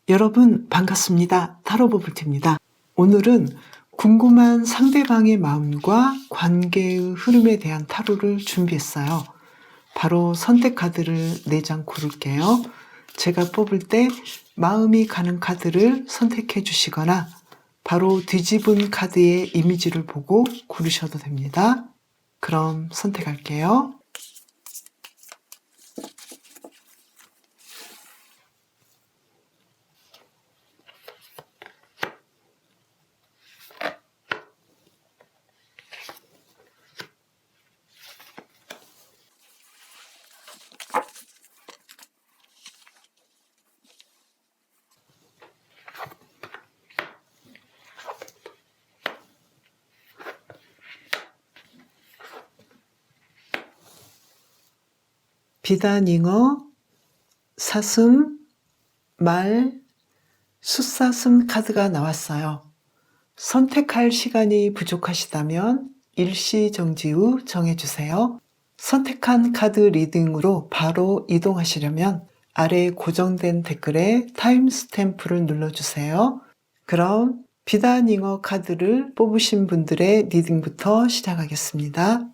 여러분 반갑습니다. 타로 버블티입니다. 오늘은 궁금한 상대방의 마음과 관계의 흐름에 대한 타로를 준비했어요. 바로 선택 카드를 4장 고를게요. 제가 뽑을 때 마음이 가는 카드를 선택해 주시거나 바로 뒤집은 카드의 이미지를 보고 고르셔도 됩니다. 그럼 선택할게요. 비단잉어, 사슴, 말, 숫사슴 카드가 나왔어요. 선택할 시간이 부족하시다면 일시정지 후 정해주세요. 선택한 카드 리딩으로 바로 이동하시려면 아래 고정된 댓글에 타임스탬프를 눌러주세요. 그럼 비단잉어 카드를 뽑으신 분들의 리딩부터 시작하겠습니다.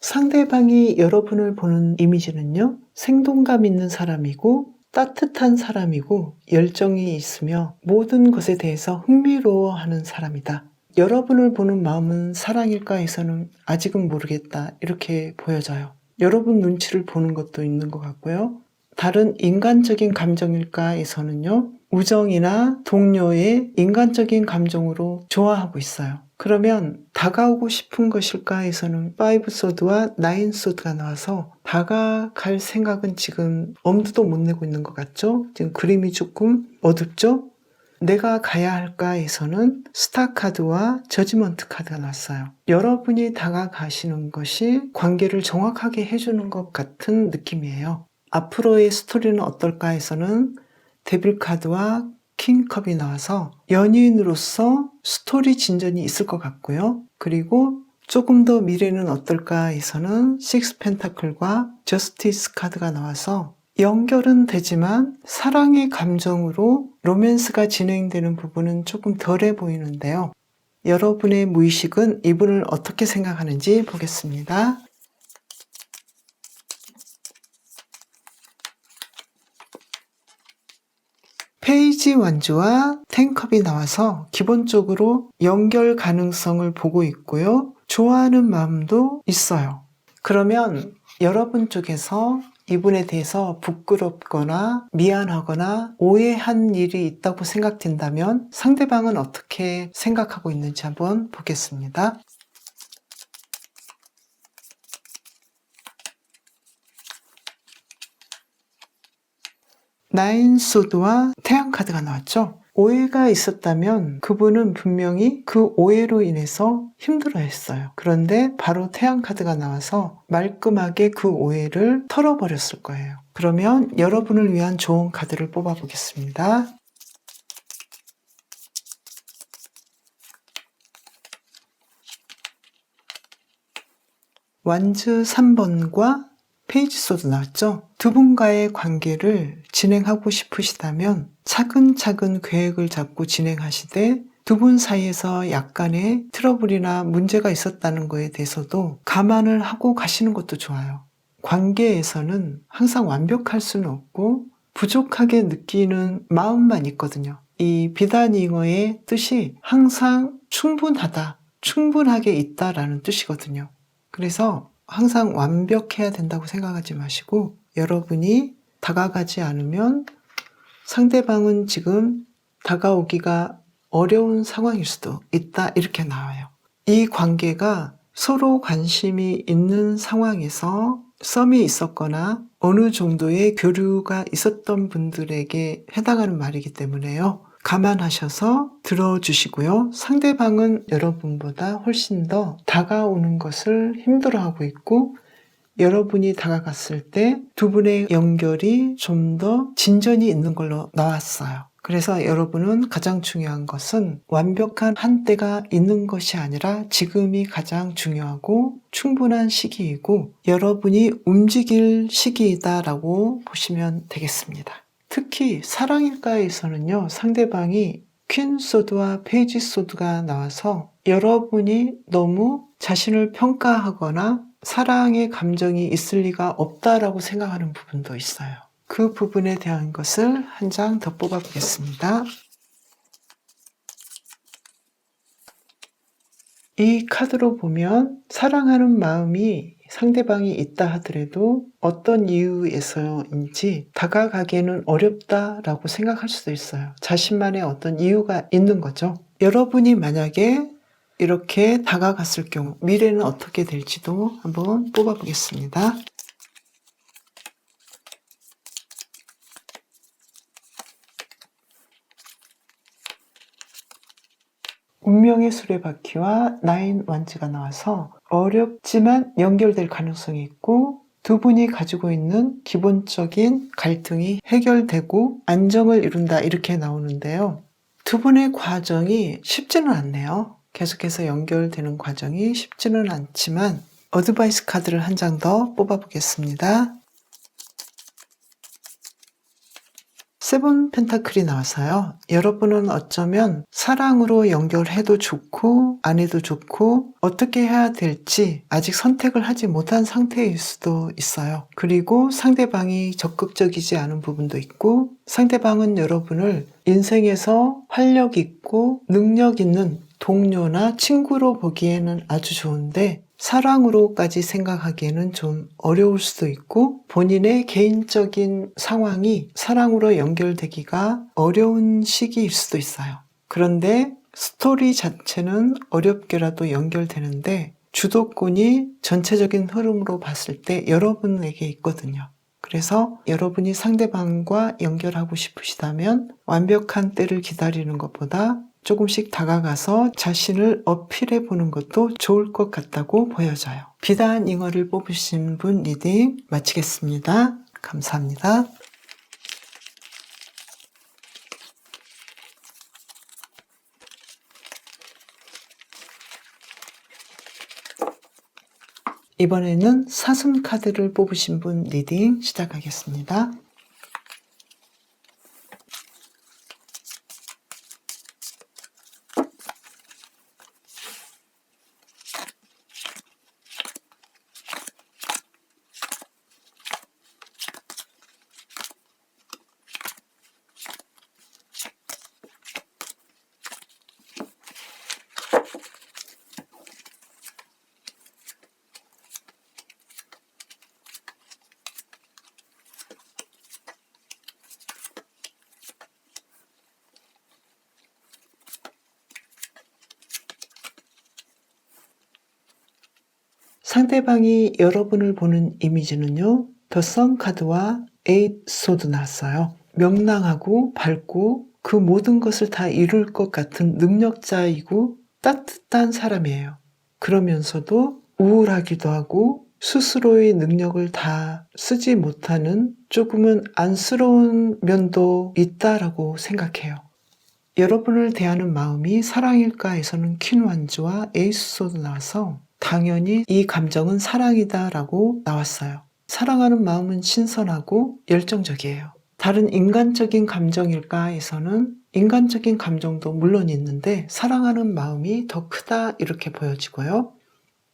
상대방이 여러분을 보는 이미지는요, 생동감 있는 사람이고 따뜻한 사람이고 열정이 있으며 모든 것에 대해서 흥미로워하는 사람이다. 여러분을 보는 마음은 사랑일까 해서는 아직은 모르겠다, 이렇게 보여져요. 여러분 눈치를 보는 것도 있는 것 같고요. 다른 인간적인 감정일까 해서는요, 우정이나 동료의 인간적인 감정으로 좋아하고 있어요. 그러면 다가오고 싶은 것일까 해서는 5 소드와 9 소드가 나와서 다가갈 생각은 지금 엄두도 못 내고 있는 것 같죠? 지금 그림이 조금 어둡죠? 내가 가야 할까 해서는 스타 카드와 저지먼트 카드가 나왔어요. 여러분이 다가가시는 것이 관계를 정확하게 해주는 것 같은 느낌이에요. 앞으로의 스토리는 어떨까 해서는 데빌 카드와 킹컵이 나와서 연인으로서 스토리 진전이 있을 것 같고요. 그리고 조금 더 미래는 어떨까 해서는 6 펜타클과 저스티스 카드가 나와서 연결은 되지만 사랑의 감정으로 로맨스가 진행되는 부분은 조금 덜해 보이는데요. 여러분의 무의식은 이분을 어떻게 생각하는지 보겠습니다. 페이지 완주와 10컵이 나와서 기본적으로 연결 가능성을 보고 있고요. 좋아하는 마음도 있어요. 그러면 여러분 쪽에서 이분에 대해서 부끄럽거나 미안하거나 오해한 일이 있다고 생각된다면 상대방은 어떻게 생각하고 있는지 한번 보겠습니다. 나인 소드와 태양 카드가 나왔죠. 오해가 있었다면 그분은 분명히 그 오해로 인해서 힘들어했어요. 그런데 바로 태양 카드가 나와서 말끔하게 그 오해를 털어버렸을 거예요. 그러면 여러분을 위한 좋은 카드를 뽑아보겠습니다. 완즈 3번과 페이지 소드 나왔죠? 두 분과의 관계를 진행하고 싶으시다면 차근차근 계획을 잡고 진행하시되 두 분 사이에서 약간의 트러블이나 문제가 있었다는 거에 대해서도 감안을 하고 가시는 것도 좋아요. 관계에서는 항상 완벽할 수는 없고 부족하게 느끼는 마음만 있거든요. 이 비단잉어의 뜻이 항상 충분하다, 충분하게 있다라는 뜻이거든요. 그래서 항상 완벽해야 된다고 생각하지 마시고 여러분이 다가가지 않으면 상대방은 지금 다가오기가 어려운 상황일 수도 있다 이렇게 나와요. 이 관계가 서로 관심이 있는 상황에서 썸이 있었거나 어느 정도의 교류가 있었던 분들에게 해당하는 말이기 때문에요. 감안하셔서 들어주시고요. 상대방은 여러분보다 훨씬 더 다가오는 것을 힘들어하고 있고 여러분이 다가갔을 때 두 분의 연결이 좀 더 진전이 있는 걸로 나왔어요. 그래서 여러분은 가장 중요한 것은 완벽한 한때가 있는 것이 아니라 지금이 가장 중요하고 충분한 시기이고 여러분이 움직일 시기이다라고 보시면 되겠습니다. 특히 사랑일가에서는요, 상대방이 퀸 소드와 페이지 소드가 나와서 여러분이 너무 자신을 평가하거나 사랑의 감정이 있을 리가 없다라고 생각하는 부분도 있어요. 그 부분에 대한 것을 한 장 더 뽑아 보겠습니다. 이 카드로 보면 사랑하는 마음이 상대방이 있다 하더라도 어떤 이유에서인지 다가가기에는 어렵다라고 생각할 수도 있어요. 자신만의 어떤 이유가 있는 거죠. 여러분이 만약에 이렇게 다가갔을 경우 미래는 어떻게 될지도 한번 뽑아 보겠습니다. 운명의 수레바퀴와 나인 완즈가 나와서 어렵지만 연결될 가능성이 있고 두 분이 가지고 있는 기본적인 갈등이 해결되고 안정을 이룬다 이렇게 나오는데요. 두 분의 과정이 쉽지는 않네요. 계속해서 연결되는 과정이 쉽지는 않지만 어드바이스 카드를 한 장 더 뽑아 보겠습니다. 세븐 펜타클이 나와서요. 여러분은 어쩌면 사랑으로 연결해도 좋고 안 해도 좋고 어떻게 해야 될지 아직 선택을 하지 못한 상태일 수도 있어요. 그리고 상대방이 적극적이지 않은 부분도 있고 상대방은 여러분을 인생에서 활력 있고 능력 있는 동료나 친구로 보기에는 아주 좋은데 사랑으로까지 생각하기에는 좀 어려울 수도 있고 본인의 개인적인 상황이 사랑으로 연결되기가 어려운 시기일 수도 있어요. 그런데 스토리 자체는 어렵게라도 연결되는데 주도권이 전체적인 흐름으로 봤을 때 여러분에게 있거든요. 그래서 여러분이 상대방과 연결하고 싶으시다면 완벽한 때를 기다리는 것보다 조금씩 다가가서 자신을 어필해 보는 것도 좋을 것 같다고 보여져요. 비단 잉어를 뽑으신 분 리딩 마치겠습니다. 감사합니다. 이번에는 사슴 카드를 뽑으신 분 리딩 시작하겠습니다. 상대방이 여러분을 보는 이미지는요. 더 선 카드와 에잇 소드 나왔어요. 명랑하고 밝고 그 모든 것을 다 이룰 것 같은 능력자이고 따뜻한 사람이에요. 그러면서도 우울하기도 하고 스스로의 능력을 다 쓰지 못하는 조금은 안쓰러운 면도 있다라고 생각해요. 여러분을 대하는 마음이 사랑일까에서는 퀸 완즈와 에이스 소드 나와서 당연히 이 감정은 사랑이다라고 나왔어요. 사랑하는 마음은 신선하고 열정적이에요. 다른 인간적인 감정일까에서는 인간적인 감정도 물론 있는데 사랑하는 마음이 더 크다 이렇게 보여지고요.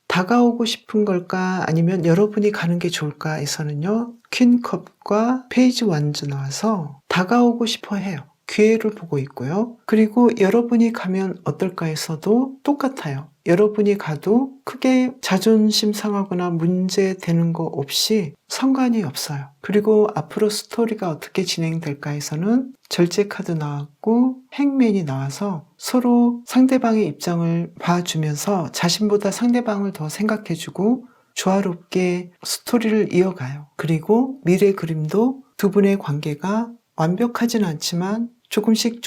다가오고 싶은 걸까 아니면 여러분이 가는 게 좋을까에서는요. 퀸컵과 페이지 완즈 나와서 다가오고 싶어 해요. 기회를 보고 있고요. 그리고 여러분이 가면 어떨까 해서도 똑같아요. 여러분이 가도 크게 자존심 상하거나 문제되는 거 없이 상관이 없어요. 그리고 앞으로 스토리가 어떻게 진행될까에서는 절제 카드 나왔고 행맨이 나와서 서로 상대방의 입장을 봐주면서 자신보다 상대방을 더 생각해주고 조화롭게 스토리를 이어가요. 그리고 미래 그림도 두 분의 관계가 완벽하진 않지만 조금씩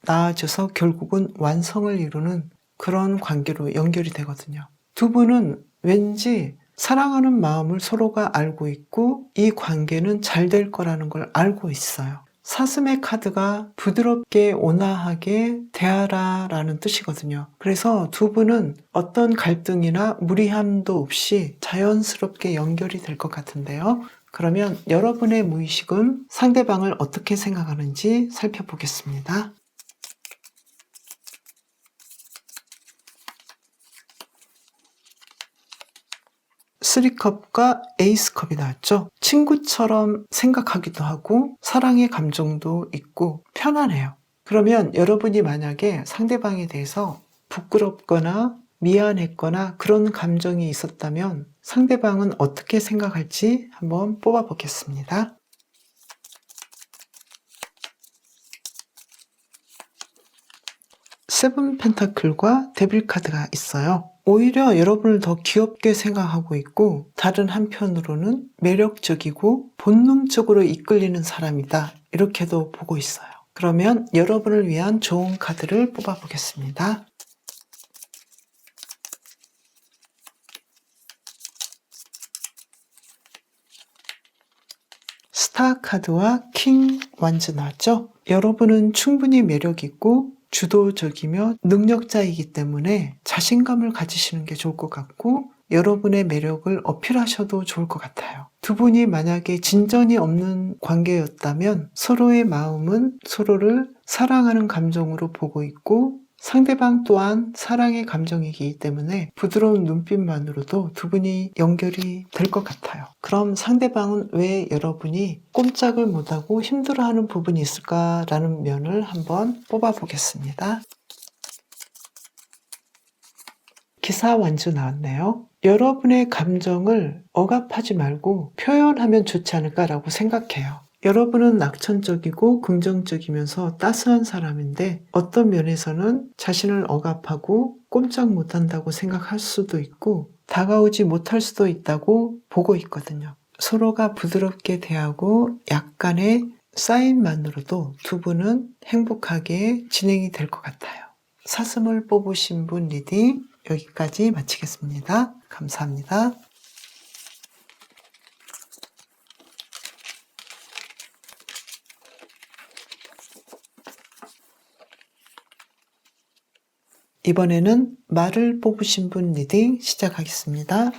나아져서 결국은 완성을 이루는 그런 관계로 연결이 되거든요. 두 분은 왠지 사랑하는 마음을 서로가 알고 있고 이 관계는 잘 될 거라는 걸 알고 있어요. 사슴의 카드가 부드럽게 온화하게 대하라라는 뜻이거든요. 그래서 두 분은 어떤 갈등이나 무리함도 없이 자연스럽게 연결이 될 것 같은데요. 그러면 여러분의 무의식은 상대방을 어떻게 생각하는지 살펴보겠습니다. 쓰리컵과 에이스컵이 나왔죠. 친구처럼 생각하기도 하고 사랑의 감정도 있고 편안해요. 그러면 여러분이 만약에 상대방에 대해서 부끄럽거나 미안했거나 그런 감정이 있었다면 상대방은 어떻게 생각할지 한번 뽑아 보겠습니다. 세븐 펜타클과 데빌 카드가 있어요. 오히려 여러분을 더 귀엽게 생각하고 있고 다른 한편으로는 매력적이고 본능적으로 이끌리는 사람이다. 이렇게도 보고 있어요. 그러면 여러분을 위한 좋은 카드를 뽑아 보겠습니다. 스타 카드와 킹 완즈 나왔죠? 여러분은 충분히 매력있고 주도적이며 능력자이기 때문에 자신감을 가지시는 게 좋을 것 같고 여러분의 매력을 어필하셔도 좋을 것 같아요. 두 분이 만약에 진전이 없는 관계였다면 서로의 마음은 서로를 사랑하는 감정으로 보고 있고 상대방 또한 사랑의 감정이기 때문에 부드러운 눈빛만으로도 두 분이 연결이 될 것 같아요. 그럼 상대방은 왜 여러분이 꼼짝을 못하고 힘들어하는 부분이 있을까라는 면을 한번 뽑아보겠습니다. 기사 완주 나왔네요. 여러분의 감정을 억압하지 말고 표현하면 좋지 않을까라고 생각해요. 여러분은 낙천적이고 긍정적이면서 따스한 사람인데 어떤 면에서는 자신을 억압하고 꼼짝 못한다고 생각할 수도 있고 다가오지 못할 수도 있다고 보고 있거든요. 서로가 부드럽게 대하고 약간의 사인만으로도 두 분은 행복하게 진행이 될 것 같아요. 사슴을 뽑으신 분 리딩 여기까지 마치겠습니다. 감사합니다. 이번에는 말을 뽑으신 분 리딩 시작하겠습니다.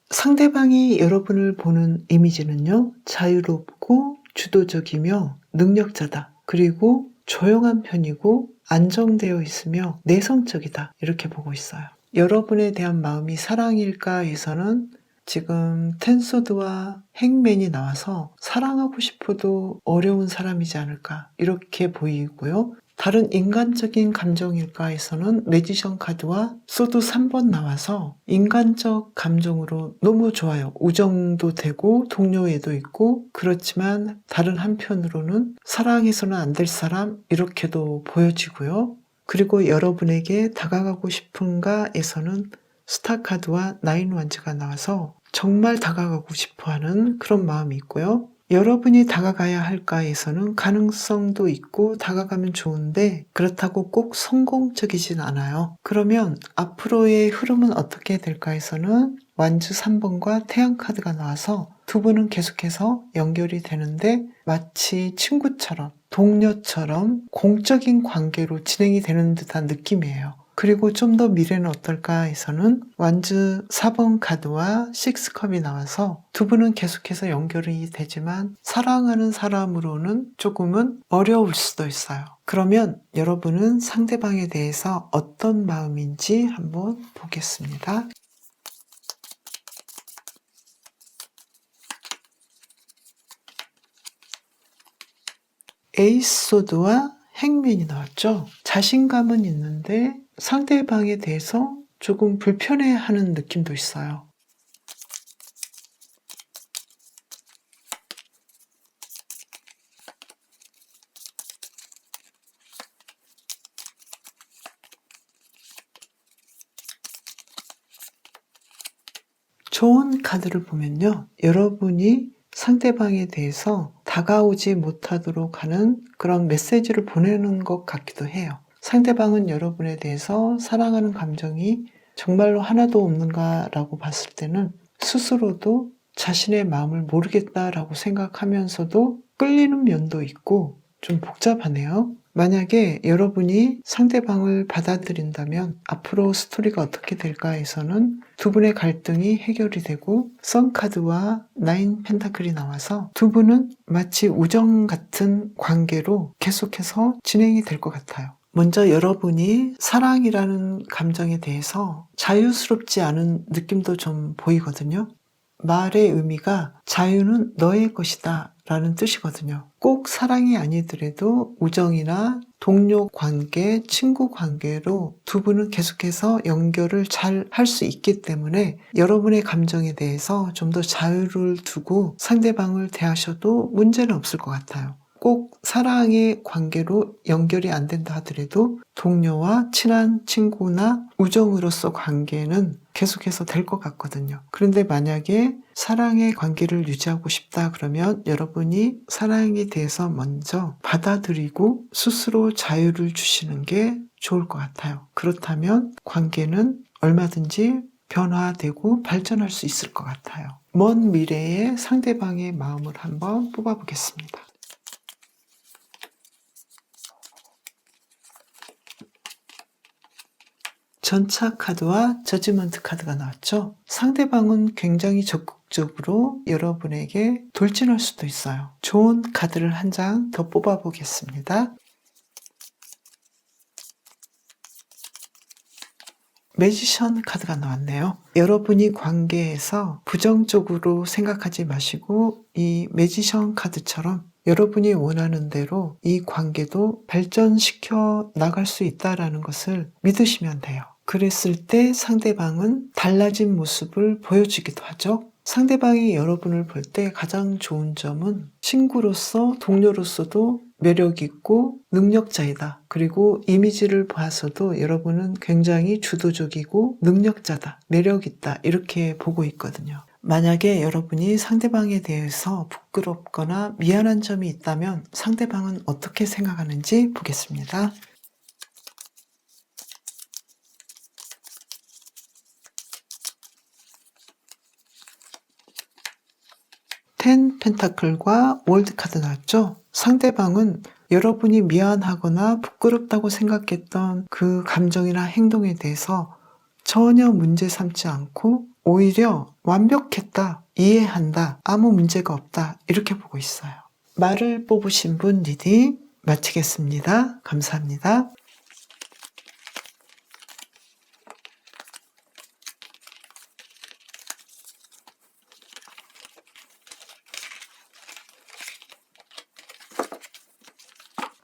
상대방이 여러분을 보는 이미지는요, 자유롭고 주도적이며 능력자다. 그리고 조용한 편이고 안정되어 있으며 내성적이다. 이렇게 보고 있어요. 여러분에 대한 마음이 사랑일까 해서는 지금 텐소드와 행맨이 나와서 사랑하고 싶어도 어려운 사람이지 않을까 이렇게 보이고요. 다른 인간적인 감정일까 해서는 매지션 카드와 소드 3번 나와서 인간적 감정으로 너무 좋아요. 우정도 되고 동료애도 있고 그렇지만 다른 한편으로는 사랑해서는 안 될 사람 이렇게도 보여지고요. 그리고 여러분에게 다가가고 싶은가에서는 스타 카드와 나인 완즈가 나와서 정말 다가가고 싶어하는 그런 마음이 있고요. 여러분이 다가가야 할까에서는 가능성도 있고 다가가면 좋은데 그렇다고 꼭 성공적이진 않아요. 그러면 앞으로의 흐름은 어떻게 될까 해서는 완즈 3번과 태양 카드가 나와서 두 분은 계속해서 연결이 되는데 마치 친구처럼, 동료처럼 공적인 관계로 진행이 되는 듯한 느낌이에요. 그리고 좀 더 미래는 어떨까 해서는 완즈 4번 카드와 6컵이 나와서 두 분은 계속해서 연결이 되지만 사랑하는 사람으로는 조금은 어려울 수도 있어요. 그러면 여러분은 상대방에 대해서 어떤 마음인지 한번 보겠습니다. 에이스 소드와 행맨이 나왔죠. 자신감은 있는데 상대방에 대해서 조금 불편해하는 느낌도 있어요. 좋은 카드를 보면요. 여러분이 상대방에 대해서 다가오지 못하도록 하는 그런 메시지를 보내는 것 같기도 해요. 상대방은 여러분에 대해서 사랑하는 감정이 정말로 하나도 없는가라고 봤을 때는 스스로도 자신의 마음을 모르겠다라고 생각하면서도 끌리는 면도 있고 좀 복잡하네요. 만약에 여러분이 상대방을 받아들인다면 앞으로 스토리가 어떻게 될까 해서는 두 분의 갈등이 해결이 되고 선카드와 9 펜타클이 나와서 두 분은 마치 우정 같은 관계로 계속해서 진행이 될 것 같아요. 먼저 여러분이 사랑이라는 감정에 대해서 자유스럽지 않은 느낌도 좀 보이거든요. 말의 의미가 자유는 너의 것이다 라는 뜻이거든요. 꼭 사랑이 아니더라도 우정이나 동료 관계, 친구 관계로 두 분은 계속해서 연결을 잘 할 수 있기 때문에 여러분의 감정에 대해서 좀 더 자유를 두고 상대방을 대하셔도 문제는 없을 것 같아요. 꼭 사랑의 관계로 연결이 안 된다 하더라도 동료와 친한 친구나 우정으로서 관계는 계속해서 될 것 같거든요. 그런데 만약에 사랑의 관계를 유지하고 싶다 그러면 여러분이 사랑에 대해서 먼저 받아들이고 스스로 자유를 주시는 게 좋을 것 같아요. 그렇다면 관계는 얼마든지 변화되고 발전할 수 있을 것 같아요. 먼 미래의 상대방의 마음을 한번 뽑아보겠습니다. 전차 카드와 저지먼트 카드가 나왔죠. 상대방은 굉장히 적극적으로 여러분에게 돌진할 수도 있어요. 좋은 카드를 한 장 더 뽑아보겠습니다. 매지션 카드가 나왔네요. 여러분이 관계에서 부정적으로 생각하지 마시고 이 매지션 카드처럼 여러분이 원하는 대로 이 관계도 발전시켜 나갈 수 있다는 것을 믿으시면 돼요. 그랬을 때 상대방은 달라진 모습을 보여주기도 하죠. 상대방이 여러분을 볼 때 가장 좋은 점은 친구로서, 동료로서도 매력있고 능력자이다. 그리고 이미지를 봐서도 여러분은 굉장히 주도적이고 능력자다. 매력있다. 이렇게 보고 있거든요. 만약에 여러분이 상대방에 대해서 부끄럽거나 미안한 점이 있다면 상대방은 어떻게 생각하는지 보겠습니다. 텐 펜타클과 월드 카드 나왔죠? 상대방은 여러분이 미안하거나 부끄럽다고 생각했던 그 감정이나 행동에 대해서 전혀 문제 삼지 않고 오히려 완벽했다, 이해한다, 아무 문제가 없다 이렇게 보고 있어요. 말을 뽑으신 분 리딩 마치겠습니다. 감사합니다.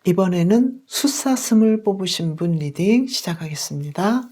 이번에는 숫사슴을 뽑으신 분 리딩 시작하겠습니다.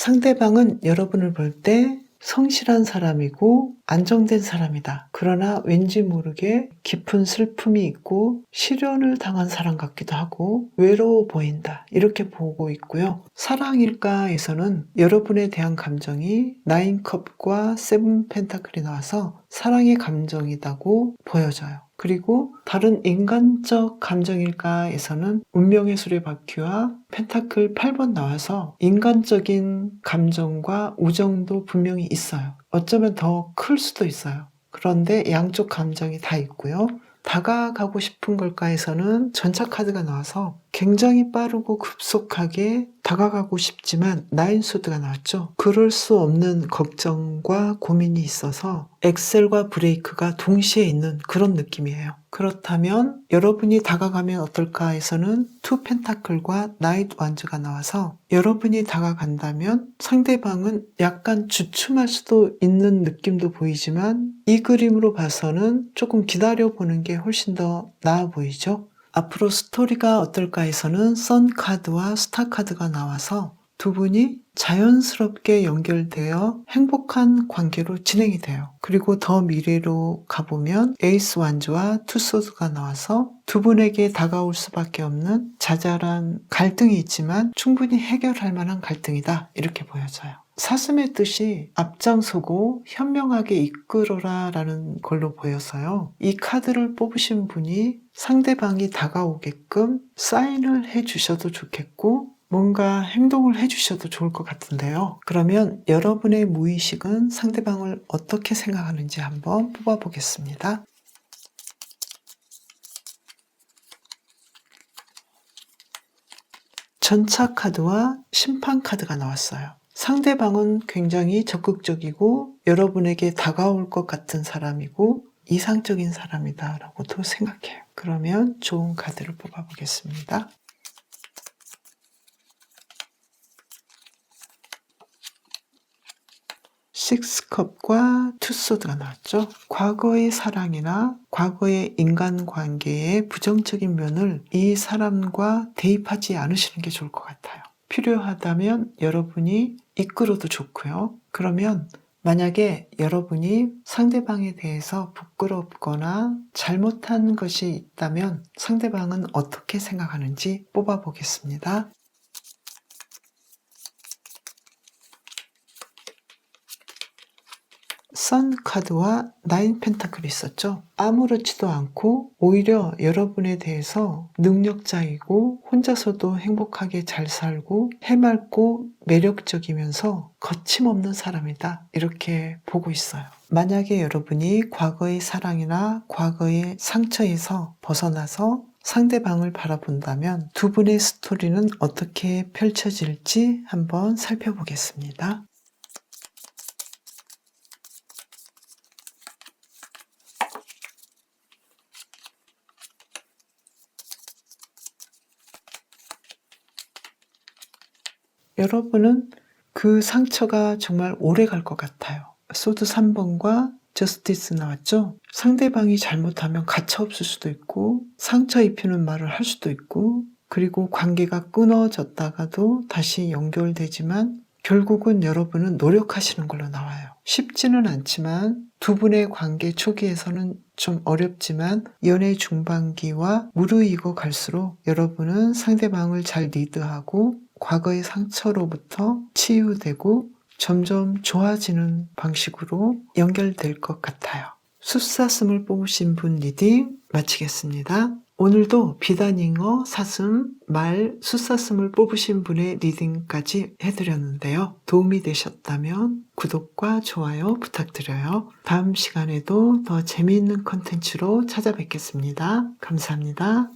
상대방은 여러분을 볼 때 성실한 사람이고 안정된 사람이다. 그러나 왠지 모르게 깊은 슬픔이 있고 시련을 당한 사람 같기도 하고 외로워 보인다. 이렇게 보고 있고요. 사랑일까에서는 여러분에 대한 감정이 9컵과 7 펜타클이 나와서 사랑의 감정이라고 보여져요. 그리고 다른 인간적 감정일까에서는 운명의 수레 바퀴와 펜타클 8번 나와서 인간적인 감정과 우정도 분명히 있어요. 어쩌면 더 클 수도 있어요. 그런데 양쪽 감정이 다 있고요. 다가가고 싶은 걸까에서는 전차 카드가 나와서 굉장히 빠르고 급속하게 다가가고 싶지만 9소드가 나왔죠. 그럴 수 없는 걱정과 고민이 있어서 엑셀과 브레이크가 동시에 있는 그런 느낌이에요. 그렇다면 여러분이 다가가면 어떨까 해서는 2 펜타클과 나이트 완즈가 나와서 여러분이 다가간다면 상대방은 약간 주춤할 수도 있는 느낌도 보이지만 이 그림으로 봐서는 조금 기다려보는 게 훨씬 더 나아 보이죠. 앞으로 스토리가 어떨까 해서는 선 카드와 스타 카드가 나와서 두 분이 자연스럽게 연결되어 행복한 관계로 진행이 돼요. 그리고 더 미래로 가보면 에이스 완즈와 투소드가 나와서 두 분에게 다가올 수밖에 없는 자잘한 갈등이 있지만 충분히 해결할 만한 갈등이다. 이렇게 보여져요. 사슴의 뜻이 앞장서고 현명하게 이끌어라 라는 걸로 보여서요. 이 카드를 뽑으신 분이 상대방이 다가오게끔 사인을 해주셔도 좋겠고 뭔가 행동을 해주셔도 좋을 것 같은데요. 그러면 여러분의 무의식은 상대방을 어떻게 생각하는지 한번 뽑아보겠습니다. 전차 카드와 심판 카드가 나왔어요. 상대방은 굉장히 적극적이고 여러분에게 다가올 것 같은 사람이고 이상적인 사람이다 라고도 생각해요. 그러면 좋은 카드를 뽑아보겠습니다. 6컵과 투소드가 나왔죠. 과거의 사랑이나 과거의 인간관계의 부정적인 면을 이 사람과 대입하지 않으시는 게 좋을 것 같아요. 필요하다면 여러분이 이끌어도 좋고요. 그러면 만약에 여러분이 상대방에 대해서 부끄럽거나 잘못한 것이 있다면 상대방은 어떻게 생각하는지 뽑아보겠습니다. 선 카드와 9 펜타클이 있었죠. 아무렇지도 않고 오히려 여러분에 대해서 능력자이고 혼자서도 행복하게 잘 살고 해맑고 매력적이면서 거침없는 사람이다. 이렇게 보고 있어요. 만약에 여러분이 과거의 사랑이나 과거의 상처에서 벗어나서 상대방을 바라본다면 두 분의 스토리는 어떻게 펼쳐질지 한번 살펴보겠습니다. 여러분은 그 상처가 정말 오래 갈 것 같아요. 소드 3번과 저스티스 나왔죠? 상대방이 잘못하면 가차없을 수도 있고 상처 입히는 말을 할 수도 있고 그리고 관계가 끊어졌다가도 다시 연결되지만 결국은 여러분은 노력하시는 걸로 나와요. 쉽지는 않지만 두 분의 관계 초기에서는 좀 어렵지만 연애 중반기와 무르익어 갈수록 여러분은 상대방을 잘 리드하고 과거의 상처로부터 치유되고 점점 좋아지는 방식으로 연결될 것 같아요. 숫사슴을 뽑으신 분 리딩 마치겠습니다. 오늘도 비단잉어, 사슴, 말, 숫사슴을 뽑으신 분의 리딩까지 해드렸는데요. 도움이 되셨다면 구독과 좋아요 부탁드려요. 다음 시간에도 더 재미있는 컨텐츠로 찾아뵙겠습니다. 감사합니다.